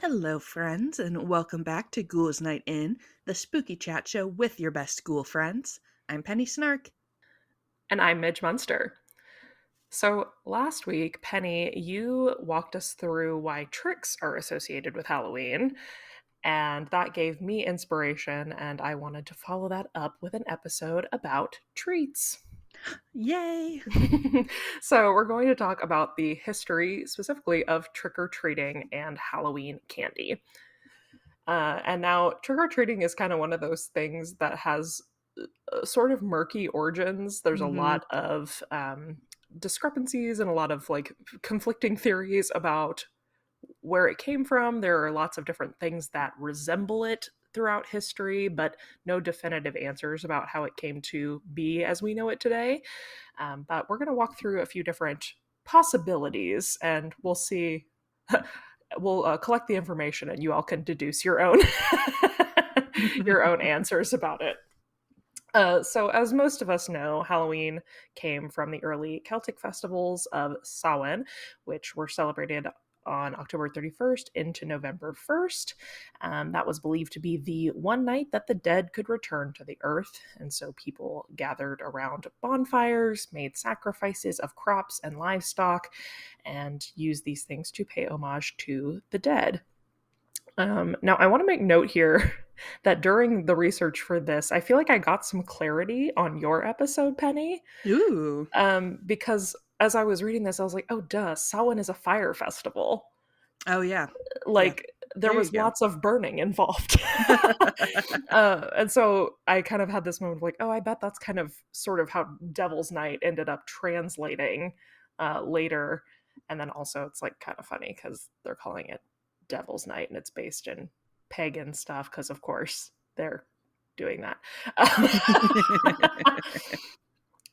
Hello, friends, and welcome back to Ghouls Night In, the spooky chat show with your best ghoul friends. I'm Penny Snark. And I'm Midge Munster. So last week, Penny, you walked us through why tricks are associated with Halloween, and that gave me inspiration, and I wanted to follow that up with an episode about treats. Yay! So we're going to talk about the history specifically of trick-or-treating and Halloween candy. And now trick-or-treating is kind of one of those things that has sort of murky origins. There's a Mm-hmm. lot of discrepancies and a lot of conflicting theories about where it came from. There are lots of different things that resemble it throughout history, but no definitive answers about how it came to be as we know it today. But we're going to walk through a few different possibilities and we'll see. We'll collect the information and you all can deduce your own your own answers about it. So, as most of us know, Halloween came from the early Celtic festivals of Samhain, which were celebrated on October 31st into November 1st. That was believed to be the one night that the dead could return to the earth. And so people gathered around bonfires, made sacrifices of crops and livestock, and used these things to pay homage to the dead. Now, I want to make note here that during the research for this, I feel like I got some clarity on your episode, Penny, Ooh. because as I was reading this, I was like, oh, duh, Samhain is a fire festival. Oh, yeah. Yeah. Like, there There you was go. lots of burning involved. And so I kind of had this moment of like, oh, I bet that's kind of sort of how Devil's Night ended up translating later. And then also it's like kind of funny because they're calling it Devil's Night and it's based in pagan stuff because of course they're doing that.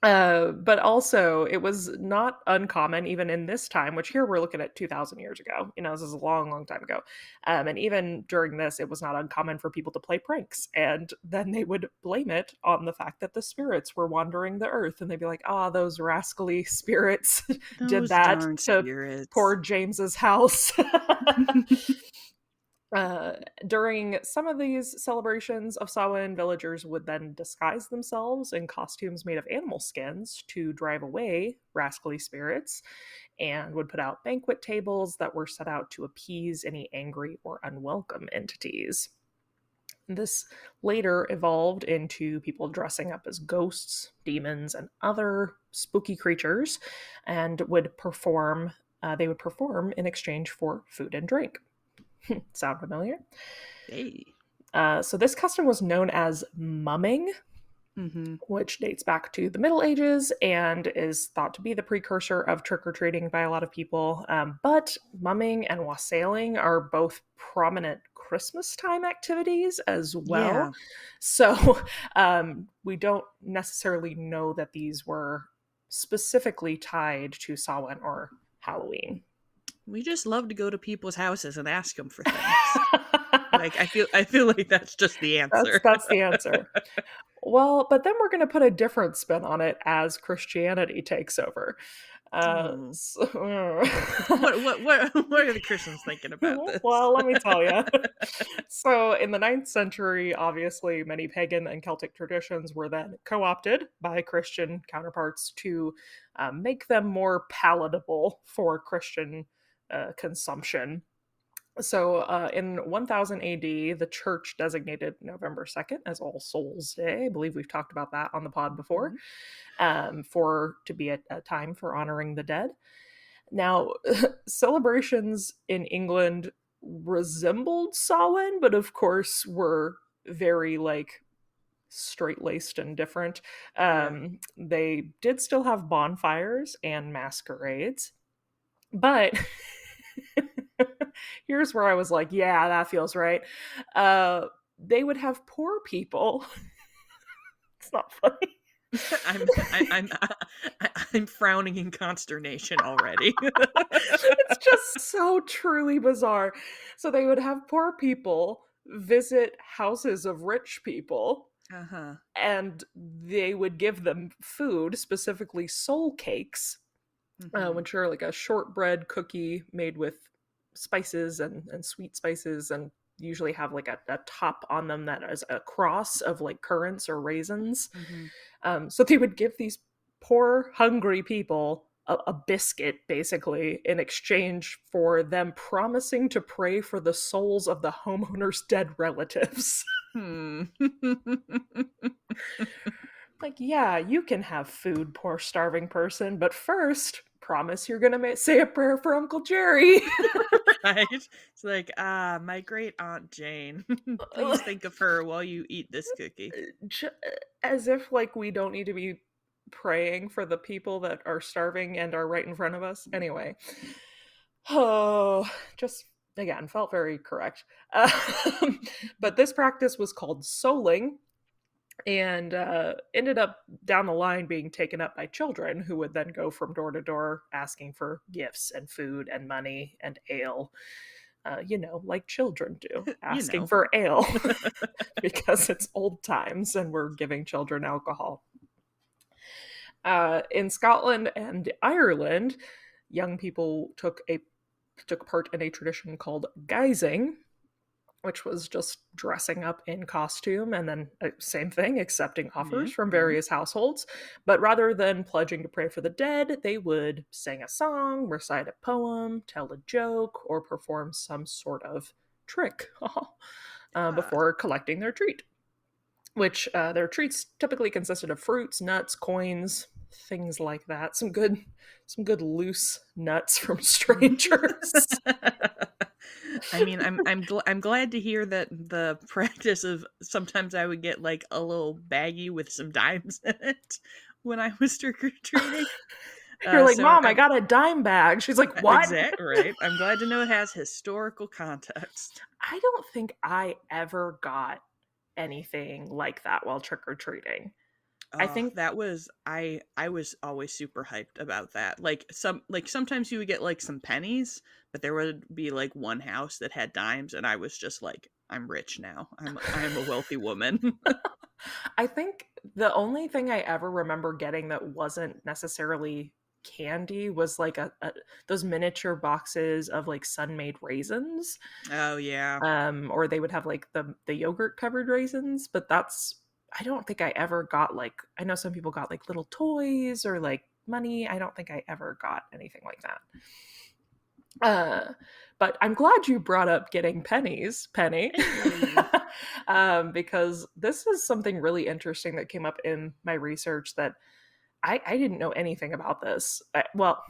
But also it was not uncommon even in this time, which here we're looking at 2000 years ago, this is a long, long time ago. And even during this, it was not uncommon for people to play pranks. And then they would blame it on the fact that the spirits were wandering the earth. And they'd be like, ah, those rascally spirits did Those that darn to spirits. poor James's house. During some of these celebrations of Samhain, villagers would then disguise themselves in costumes made of animal skins to drive away rascally spirits and would put out banquet tables that were set out to appease any angry or unwelcome entities. This later evolved into people dressing up as ghosts, demons, and other spooky creatures and they would perform in exchange for food and drink. Sound familiar? Hey. So this custom was known as mumming, Mm-hmm. which dates back to the Middle Ages and is thought to be the precursor of trick-or-treating by a lot of people. But mumming and wassailing are both prominent Christmas time activities as well. Yeah. So we don't necessarily know that these were specifically tied to Samhain or Halloween. We just love to go to people's houses and ask them for things. Like I feel like that's just the that's answer. that's the answer. Well, but then we're going to put a different spin on it as Christianity takes over. Oh. So, What are the Christians thinking about this? well, let me tell you. So, in the ninth century, obviously, many pagan and Celtic traditions were then co opted by Christian counterparts to make them more palatable for Christian consumption. So, in 1000 AD, the church designated November 2nd as All Souls Day. I believe we've talked about that on the pod before, Mhm. for to be a time for honoring the dead. Now, celebrations in England resembled Samhain, but of course were very straight-laced and different. Yeah. They did still have bonfires and masquerades, but here's where I was like, yeah, that feels right. They would have poor people. It's not funny. I'm frowning in consternation already. It's just so truly bizarre. So they would have poor people visit houses of rich people Uh-huh. and they would give them food, specifically soul cakes, Mhm. which are like a shortbread cookie made with spices and sweet spices, and usually have like a top on them that is a cross of like currants or raisins. Hmm. So they would give these poor, hungry people a biscuit, basically, in exchange for them promising to pray for the souls of the homeowner's dead relatives. Hmm. Like, yeah, you can have food, poor starving person, but first, promise you're gonna say a prayer for Uncle Jerry. Right? It's like, my great Aunt Jane. Please think of her while you eat this cookie. As if like we don't need to be praying for the people that are starving and are right in front of us. Anyway, oh, just again felt very correct. But this practice was called souling, and ended up down the line being taken up by children who would then go from door to door asking for gifts and food and money and ale. Like children do, You asking know. for ale because it's old times and we're giving children alcohol. In Scotland and Ireland, young people took part in a tradition called guising, which was just dressing up in costume and then same thing, accepting Yeah, offers from yeah. various households. But rather than pledging to pray for the dead, they would sing a song, recite a poem, tell a joke, or perform some sort of trick Ah, before collecting their treat. Which their treats typically consisted of fruits, nuts, coins, things like that. Some good loose nuts from strangers. I mean, I'm glad to hear that the practice of sometimes I would get like a little baggie with some dimes in it when I was trick or treating. You're like, So Mom, I I'm got a dime bag. She's like, What? exact right. I'm glad to know it has historical context. I don't think I ever got anything like that while trick or treating. I Oh, think, that was I was always super hyped about that. Like sometimes you would get like some pennies, but there would be like one house that had dimes and I was just like, I'm rich now. I'm a wealthy woman. I think the only thing I ever remember getting that wasn't necessarily candy was like those miniature boxes of like sun-made raisins. Oh yeah. Or they would have like the yogurt covered raisins, but that's I don't think I ever got like I know some people got like little toys or like money. I don't think I ever got anything like that. Uh, but I'm glad you brought up getting pennies, Penny, Hey. because this is something really interesting that came up in my research that I didn't know anything about this. Well,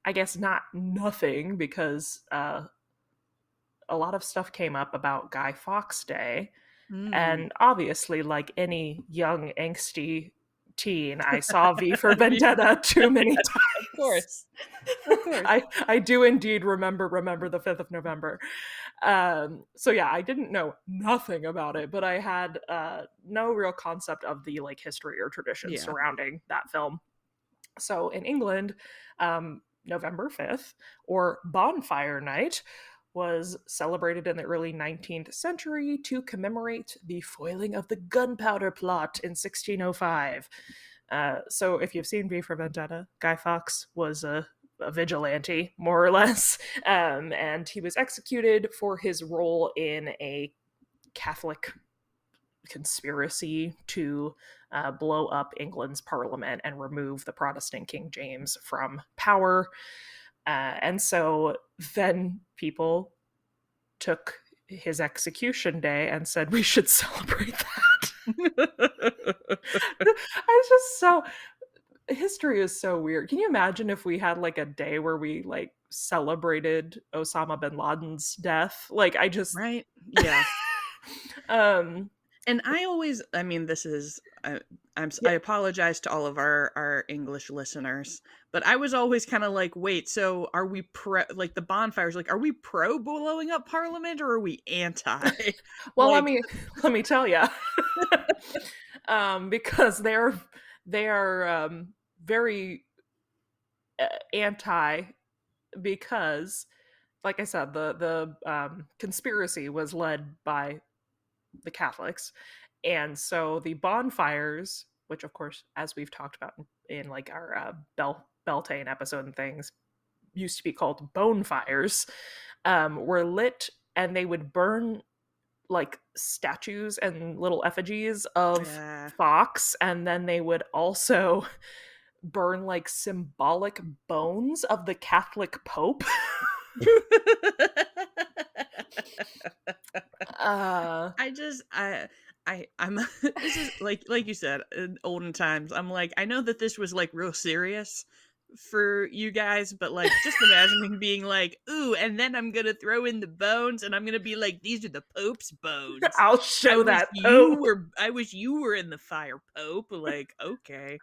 I guess not nothing because a lot of stuff came up about Guy Fawkes Day. Mm. And obviously, like any young, angsty teen, I saw V for Yes, Vendetta too many of times. course. Of course. I do indeed remember the 5th of November. So yeah, I didn't know nothing about it, but I had no real concept of the like history or tradition Yeah. surrounding that film. So in England, November 5th, or Bonfire Night, was celebrated in the early 19th century to commemorate the foiling of the gunpowder plot in 1605. So if you've seen V for Vendetta, Guy Fawkes was a vigilante, more or less, and he was executed for his role in a Catholic conspiracy to blow up England's parliament and remove the Protestant King James from power. And so then people took his execution day and said we should celebrate that. I just so history is so weird. Can you imagine if we had like a day where we like celebrated Osama bin Laden's death? Like I just Right? Yeah. um And I always, I mean, this is, I yeah, apologize to all of our English listeners, but I was always kind of like, wait, so are we like the bonfires, like, are we pro blowing up Parliament or are we anti? well Like, let me tell you. Because they are very anti because like I said the conspiracy was led by the Catholics. And so the bonfires, which of course, as we've talked about in like our Beltane episode and things, used to be called bone fires. were lit, and they would burn like statues and little effigies of Yeah. Fawkes, and then they would also burn like symbolic bones of the Catholic Pope. uh I just I'm this is like you said, in olden times. I'm like, I know that this was like real serious for you guys, but like just imagining being like, ooh, and then I'm gonna throw in the bones and I'm gonna be like, these are the Pope's bones. I'll I show wish that you Pope. were I wish you were in the fire, Pope. Like, okay.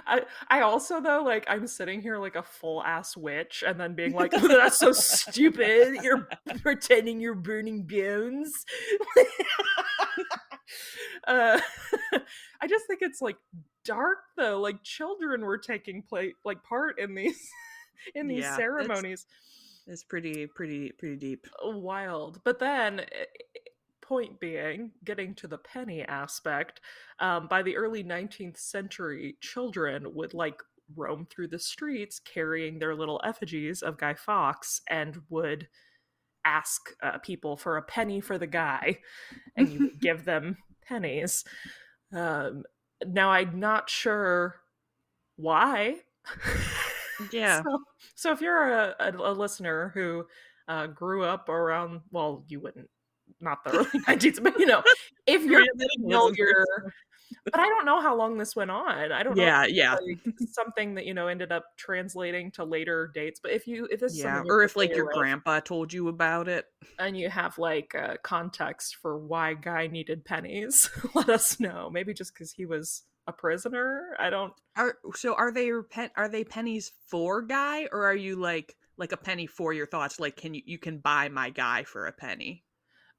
I also though, like, I'm sitting here like a full ass witch and then being like, "Oh, that's so stupid. You're pretending you're burning bones." uh, I just think it's like dark though. Like children were taking like part in these in these Yeah, ceremonies. that's pretty deep. Wild. But then point being, getting to the penny aspect, by the early 19th century, children would like roam through the streets carrying their little effigies of Guy Fawkes and would ask people for a penny for the guy, and you would give them pennies. Um, Now, I'm not sure why. Yeah. so, so if you're a listener who grew up around, well, you wouldn't, not the early 19th, but if you're familiar, but I don't know how long this went on. I don't know if Yeah, it's yeah. like something that ended up translating to later dates. But if this is Yeah, something you're or if, like, familiar your with, grandpa told you about it. and you have like context for why Guy needed pennies, let us know. Maybe just because he was a prisoner. I don't. Are they pennies for Guy, or are you like a penny for your thoughts? Like, you can buy my Guy for a penny?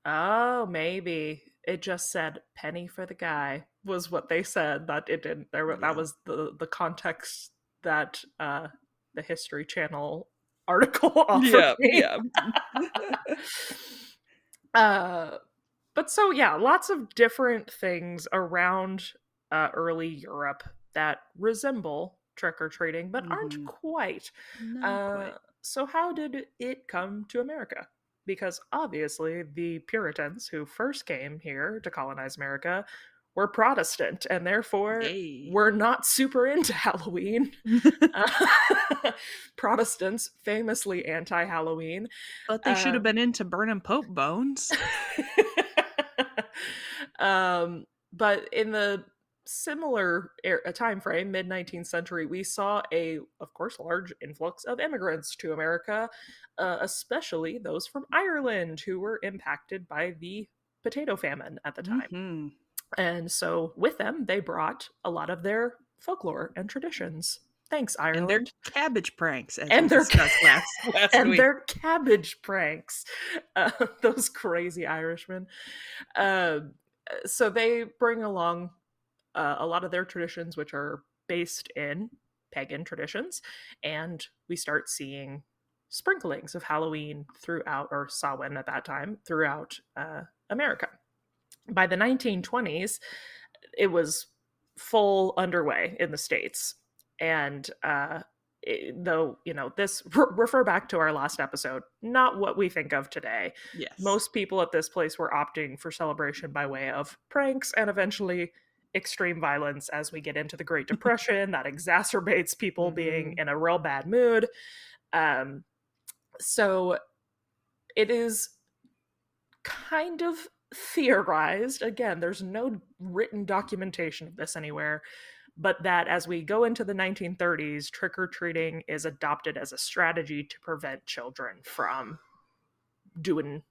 Oh, maybe it just said penny for the guy was what they said. That it didn't. That Yeah. was the context that the History Channel article offered Yeah, me. yeah. uh, but so yeah, lots of different things around early Europe that resemble trick or treating, but aren't Mhm. quite. Not Uh, quite. so how did it come to America? Because obviously the Puritans who first came here to colonize America were Protestant and therefore Yay. were not super into Halloween. Protestants famously anti-Halloween. But they should have Um, been into burning Pope bones. but in the similar time frame, mid 19th century, we saw a, of course, large influx of immigrants to America, especially those from Ireland who were impacted by the potato famine at the time. Mhm. And so, with them, they brought a lot of their folklore and traditions. Thanks, And their Ireland. cabbage pranks, as we And their discussed last and week. their cabbage pranks, those crazy Irishmen. Uh, so they bring along a lot of their traditions, which are based in pagan traditions, and we start seeing sprinklings of Halloween throughout, or Samhain at that time, throughout America. By the 1920s, it was full underway in the States. And though, this, refer back to our last episode, not what we think of today. Yes. Most people at this place were opting for celebration by way of pranks and eventually extreme violence as we get into the Great Depression that exacerbates people being Mhm. in a real bad mood. Um, so it is kind of theorized. Again, there's no written documentation of this anywhere, but that as we go into the 1930s, trick or treating is adopted as a strategy to prevent children from doing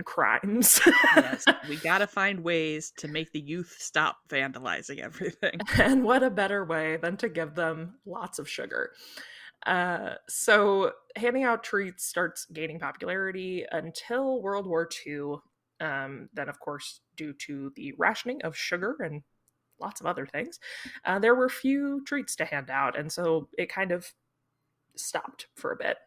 crimes. Yes, we gotta find ways to make the youth stop vandalizing everything. And what a better way than to give them lots of sugar. So handing out treats starts gaining popularity until World War II. Then, of course, due to the rationing of sugar and lots of other things, there were few treats to hand out, and so it kind of stopped for a bit.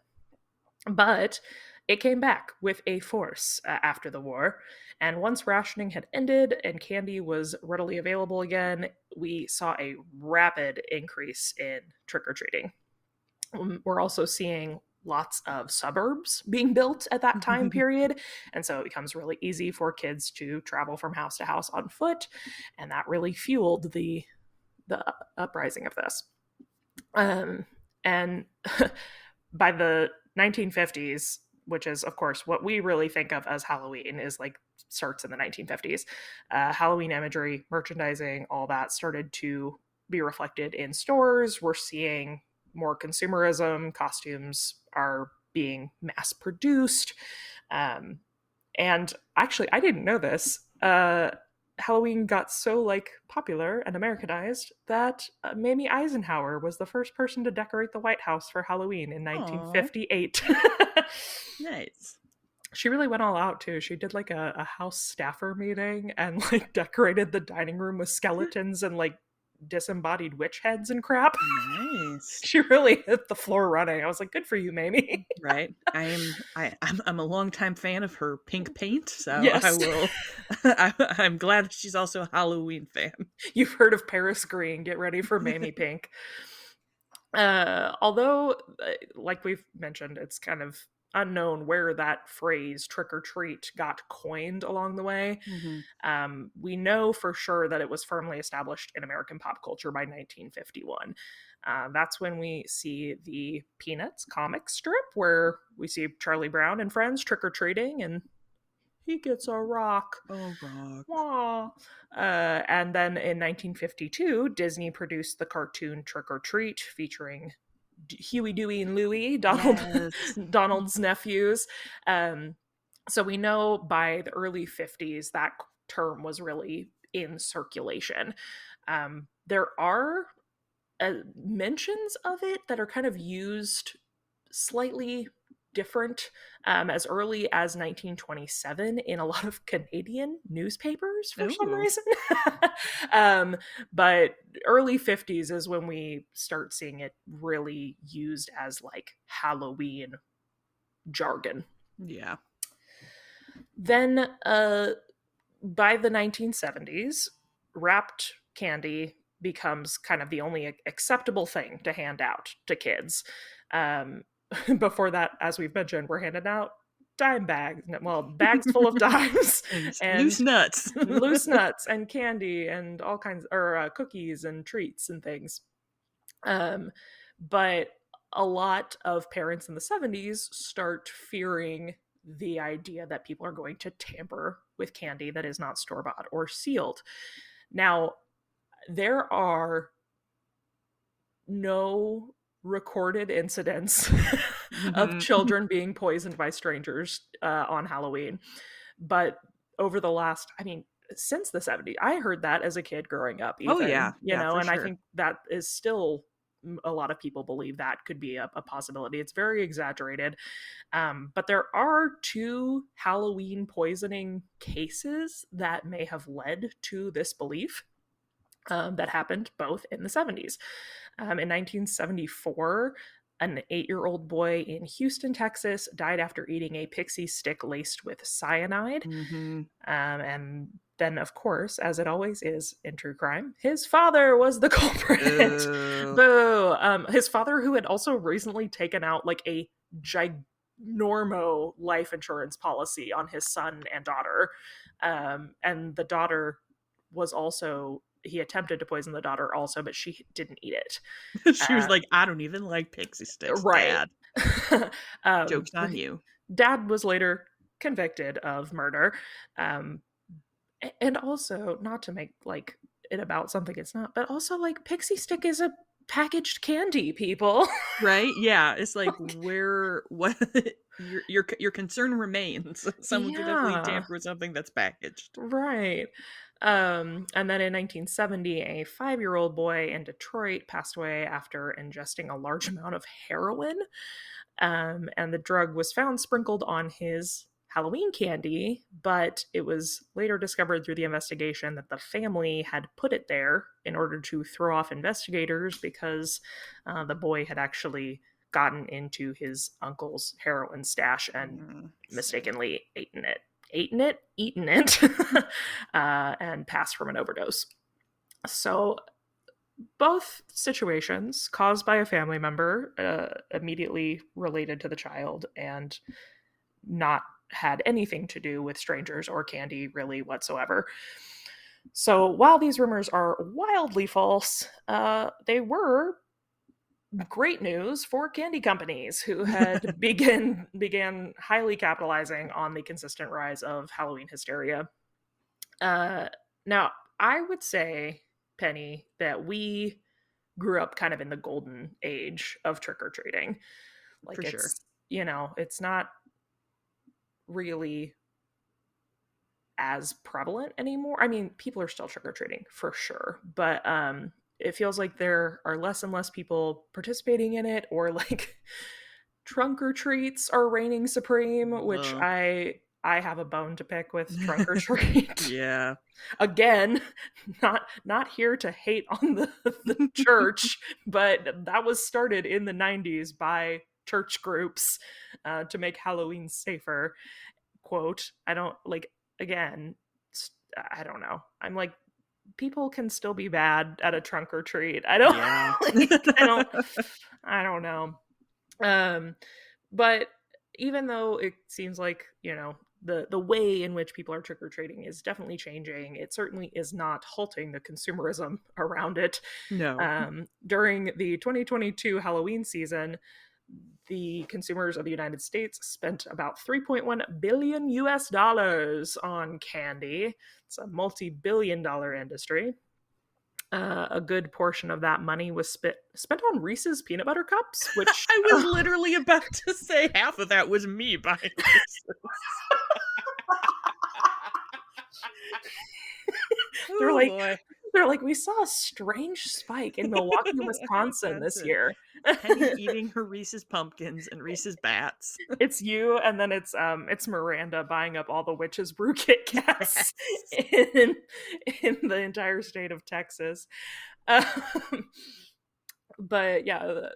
But it came back with a force after the war, and once rationing had ended and candy was readily available again, we saw a rapid increase in trick or treating. We're also seeing lots of suburbs being built at that time period. And so it becomes really easy for kids to travel from house to house on foot. And that really fueled the uprising of this. And by the 1950s, which is, of course, what we really think of as Halloween, is like starts in the 1950s. Halloween imagery, merchandising, all that started to be reflected in stores. We're seeing more consumerism. Costumes are being mass produced. And actually, I didn't know this. Halloween got so like popular and Americanized that Mamie Eisenhower was the first person to decorate the White House for Halloween in Aw, 1958. nice. She really went all out too. She did like a house staffer meeting and like decorated the dining room with skeletons and like disembodied witch heads and crap. Nice. She really hit the floor running. I was like, good for you, Mamie. Right. I'm a longtime fan of her pink paint, so I Yes. will. I'm glad she's also a Halloween fan. You've heard of Paris Green. Get ready for Mamie Pink. Although, like we've mentioned, it's kind of unknown where that phrase trick or treat got coined along the way. Hmm. We know for sure that it was firmly established in American pop culture by 1951. That's when we see the Peanuts comic strip where we see Charlie Brown and friends trick or treating, and he gets a rock. Oh, rock. Aww. And then in 1952, Disney produced the cartoon Trick or Treat, featuring Huey, Dewey, and Louie, Yes. Donald's nephews. So we know by the early 50s that term was really in circulation. There are mentions of it that are kind of used slightly different as early as 1927 in a lot of Canadian newspapers for some Ooh. reason. But early 50s is when we start seeing it really used as like Halloween jargon. Yeah. Then by the 1970s, wrapped candy becomes kind of the only acceptable thing to hand out to kids. Before that, as we've mentioned, we're handing out dime bags, well, bags full of dimes And loose and nuts. loose nuts and candy and all kinds, or cookies and treats and things. But a lot of parents in the 70s start fearing the idea that people are going to tamper with candy that is not store bought or sealed. Now, there are no recorded incidents of Mhm. children being poisoned by strangers on Halloween. But over the last, I mean, since the 70s, I heard that as a kid growing up, Oh, yeah. even, Yeah, for and I sure. think that is still a lot of people believe that could be a possibility. It's very exaggerated. But there are two Halloween poisoning cases that may have led to this belief. That happened both in the 70s. In 1974, an 8-year-old boy in Houston, Texas, died after eating a pixie stick laced with cyanide. Mhm. And then, of course, as it always is in true crime, his father was the culprit. Boo. Boo! His father, who had also recently taken out like a ginormo life insurance policy on his son and daughter. And the daughter was also, he attempted to poison the daughter also, but she didn't eat it. She was Uh, like, "I don't even like pixie sticks, right. Dad. Joke's on you." Dad was later convicted of murder. Um, and also, not to make like it about something it's not, but also like Pixie Stick is a packaged candy, people. Right? Yeah, it's like, Like, what your concern remains. Someone could definitely yeah. tamper with something that's packaged. Right. And then in 1970, a 5-year-old boy in Detroit passed away after ingesting a large amount of heroin. And the drug was found sprinkled on his Halloween candy, but it was later discovered through the investigation that the family had put it there in order to throw off investigators because the boy had actually gotten into his uncle's heroin stash and Sad. mistakenly eaten it, and passed from an overdose. So Both situations caused by a family member, immediately related to the child, and not had anything to do with strangers or candy really whatsoever. So while these rumors are wildly false, they were great news for candy companies who had began highly capitalizing on the consistent rise of Halloween hysteria. Uh, Now, I would say, Penny, that we grew up kind of in the golden age of trick or treating. For Like sure. it's not really as prevalent anymore. I mean, people are still trick or treating for sure, but it feels like there are less and less people participating in it, or like trunk or treats are reigning supreme, which Well, I have a bone to pick with trunk or treat. yeah. Again, not here to hate on the church, but that was started in the 90s by church groups to make Halloween safer. Quote, I don't like, again, I don't know. I'm like, people can still be bad at a trunk or treat. I don't Yeah. like, I don't know. Um, but even though it seems like, the way in which people are trick or treating is definitely changing, it certainly is not halting the consumerism around it. No. During the 2022 Halloween season, the consumers of the United States spent about 3.1 billion US dollars on candy. It's a multi-billion dollar industry. A good portion of that money was spent on Reese's peanut butter cups, which I was literally about to say half of that was me buying Reese's. they're Oh like boy. they're like, we saw a strange spike in Milwaukee, Wisconsin That's this it. year. Penny eating her Reese's pumpkins and Reese's bats. It's you, and then it's Miranda buying up all the witches brew Kit Kats Yes. in the entire state of Texas. Um, but yeah,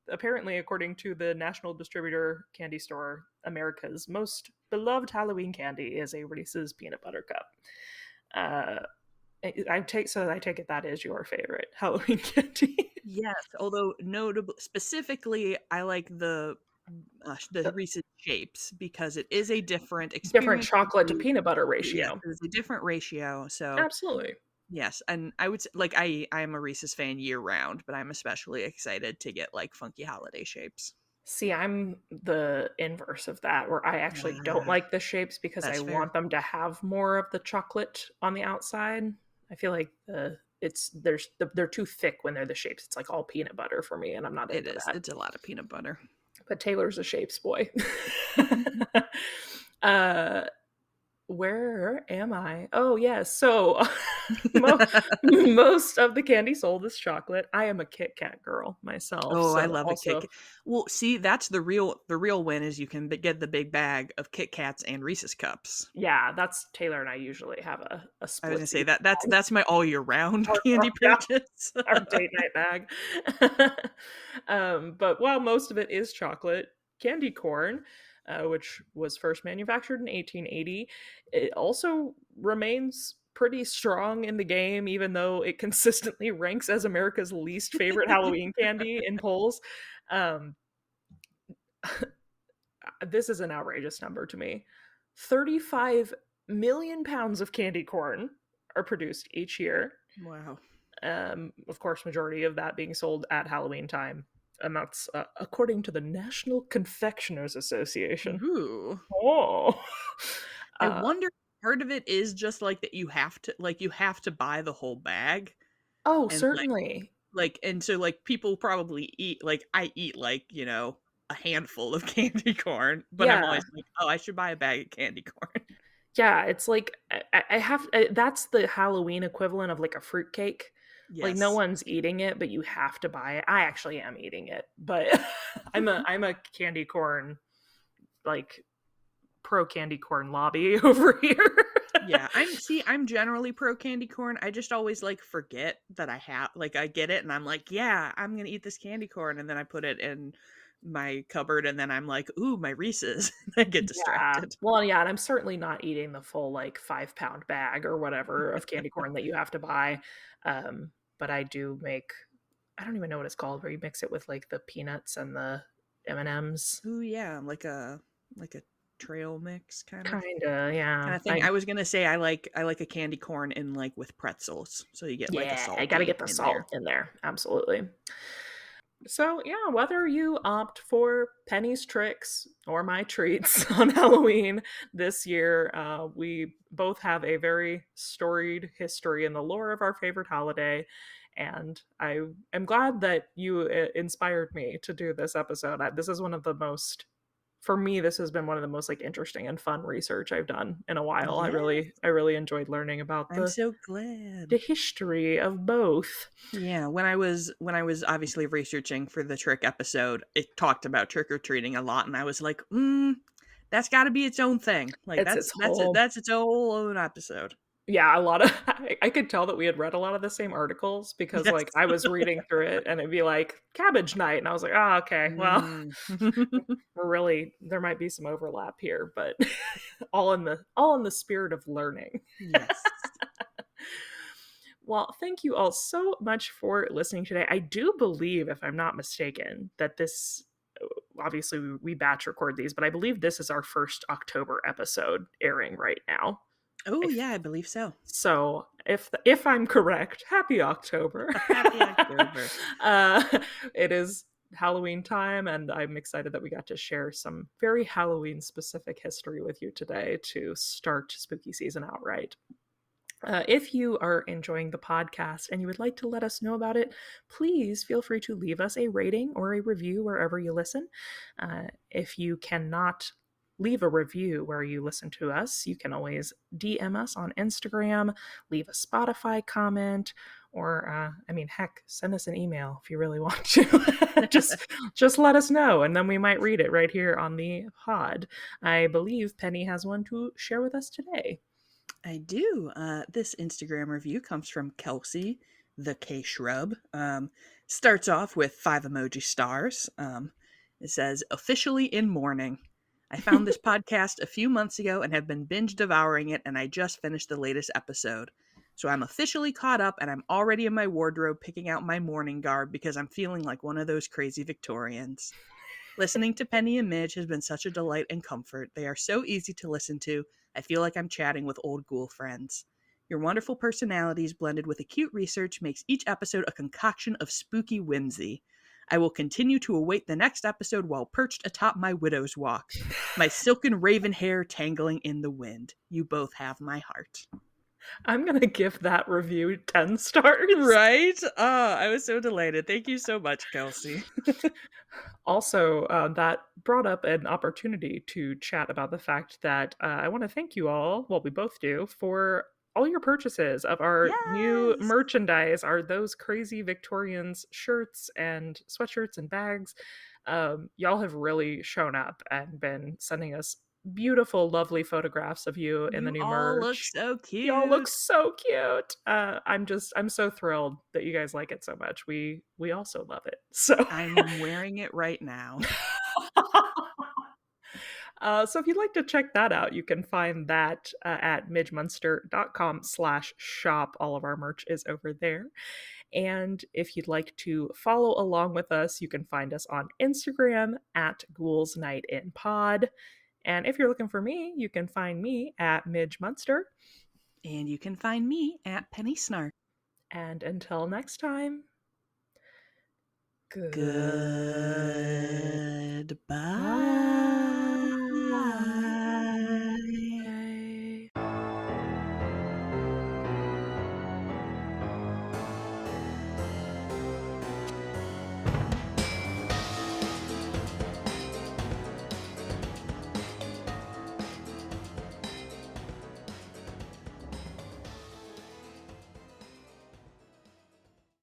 apparently, according to the National Distributor Candy Store, America's most beloved Halloween candy is a Reese's peanut butter cup. Uh, I take it that is your favorite Halloween candy. Yes, although notable specifically, I like the Reese's shapes because it is a different Different experience to chocolate to do. peanut butter Yes, ratio. it's a different ratio. So Absolutely. yes, and I would like I am a Reese's fan year round, but I'm especially excited to get like funky holiday shapes. See, I'm the inverse of that, where I actually don't Ah, like the shapes because I that's fair. want them to have more of the chocolate on the outside. I feel like they're too thick when they're the shapes. It's like all peanut butter for me, and I'm not It into is. that. It's a lot of peanut butter. But Taylor's a shapes boy. uh, where am I? Oh, yes. So mo- most of the candy sold is chocolate. I am a Kit Kat girl myself, Oh, I so love a also, Well, see, that's the real win is you can get the big bag of Kit Kats and Reese's cups. yeah, that's Taylor and I usually have a I was gonna split say that's my all year round candy yeah, purchase. our date night bag. But while most of it is chocolate, candy corn, which was first manufactured in 1880, it also remains pretty strong in the game, even though it consistently ranks as America's least favorite Halloween candy in polls. Um, this is an outrageous number to me. 35 million pounds of candy corn are produced each year. Wow. Of course, majority of that being sold at Halloween time, and that's according to the National Confectioners Association. Ooh. Oh, I uh, wonder if part of it is just like that you have to buy the whole bag oh, and certainly, and so like people probably eat like I eat like, a handful of candy corn, but I'm yeah, always like, "Oh, I should buy a bag of candy corn." yeah. It's like I have that's the Halloween equivalent of like a fruitcake. Like no Yes. one's eating it, but you have to buy it. I actually am eating it, but I'm a candy corn like pro candy corn lobby over here. Yeah, I'm generally pro candy corn. I just always like forget that I get it and I'm like, "Yeah, I'm going to eat this candy corn." And then I put it in my cupboard and then I'm like, "Ooh, my Reese's." I get Yeah. distracted. Well, yeah, and I'm certainly not eating the full, like, 5-pound bag or whatever of candy corn that you have to buy. Um, but I do make, I don't even know what it's called, where you mix it with like the peanuts and the M&Ms. Ooh, yeah, like a trail mix Kinda, kind yeah. of thing. I was gonna say I like a candy corn in like with pretzels, so you get like a Yeah, I gotta salty get the in there. salt in there. Absolutely. So, yeah, whether you opt for Penny's tricks or my treats on Halloween this year, we both have a very storied history in the lore of our favorite holiday. And I am glad that you inspired me to do this episode. This is one of the most, for me, this has been one of the most like interesting and fun research I've done in a while. Yes, I really enjoyed learning about I'm so glad. the history of both. Yeah, when I was obviously researching for the trick episode, it talked about trick or treating a lot, and I was like, that's got to be its own thing. Like It's its that's it. whole, That's its whole own episode. yeah, a lot of I could tell that we had read a lot of the same articles because Yes. like I was reading through it and it'd be like cabbage night and I was like, "Oh, okay. Well, Mm. we're really, there might be some overlap here, but all in the spirit of learning." Yes. Well, thank you all so much for listening today. I do believe, if I'm not mistaken, that this, obviously we batch record these, but I believe this is our first October episode airing right now. Oh I yeah, I believe so. So if I'm correct, happy October. Happy October. uh, it is Halloween time, and I'm excited that we got to share some very Halloween specific history with you today to start spooky season out right. If you are enjoying the podcast and you would like to let us know about it, please feel free to leave us a rating or a review wherever you listen. If you cannot leave a review where you listen to us, you can always DM us on Instagram, leave a Spotify comment, or I mean, heck, send us an email if you really want to. Just let us know, and then we might read it right here on the pod. I believe Penny has one to share with us today. I do. This Instagram review comes from Kelsey, the K Shrub. Starts off with 5 emoji stars. It says, officially in mourning. I found this podcast a few months ago and have been binge devouring it, and I just finished the latest episode. So I'm officially caught up, and I'm already in my wardrobe picking out my mourning garb because I'm feeling like one of those crazy Victorians. Listening to Penny and Midge has been such a delight and comfort. They are so easy to listen to. I feel like I'm chatting with old ghoul friends. Your wonderful personalities blended with acute research makes each episode a concoction of spooky whimsy. I will continue to await the next episode while perched atop my widow's walk, my silken raven hair tangling in the wind. You both have my heart. I'm going to give that review 10 stars. Right? I was so delighted. Thank you so much, Kelsey. Also, that brought up an opportunity to chat about the fact that I want to thank you all, well, we both do, for all your purchases of our new Yes! merchandise, are those crazy Victorians shirts and sweatshirts and bags. Y'all have really shown up and been sending us beautiful, lovely photographs of you in the You new all look merch. so Y'all look cute. so cute. I'm so thrilled that you guys like it so much. We also love it. So I'm wearing it right now. So if you'd like to check that out, you can find that at midgemunster.com/shop. All of our merch is over there. And if you'd like to follow along with us, you can find us on Instagram at Ghouls Night in Pod. And if you're looking for me, you can find me at Midge Munster. And you can find me at Penny Snark. And until next time, Good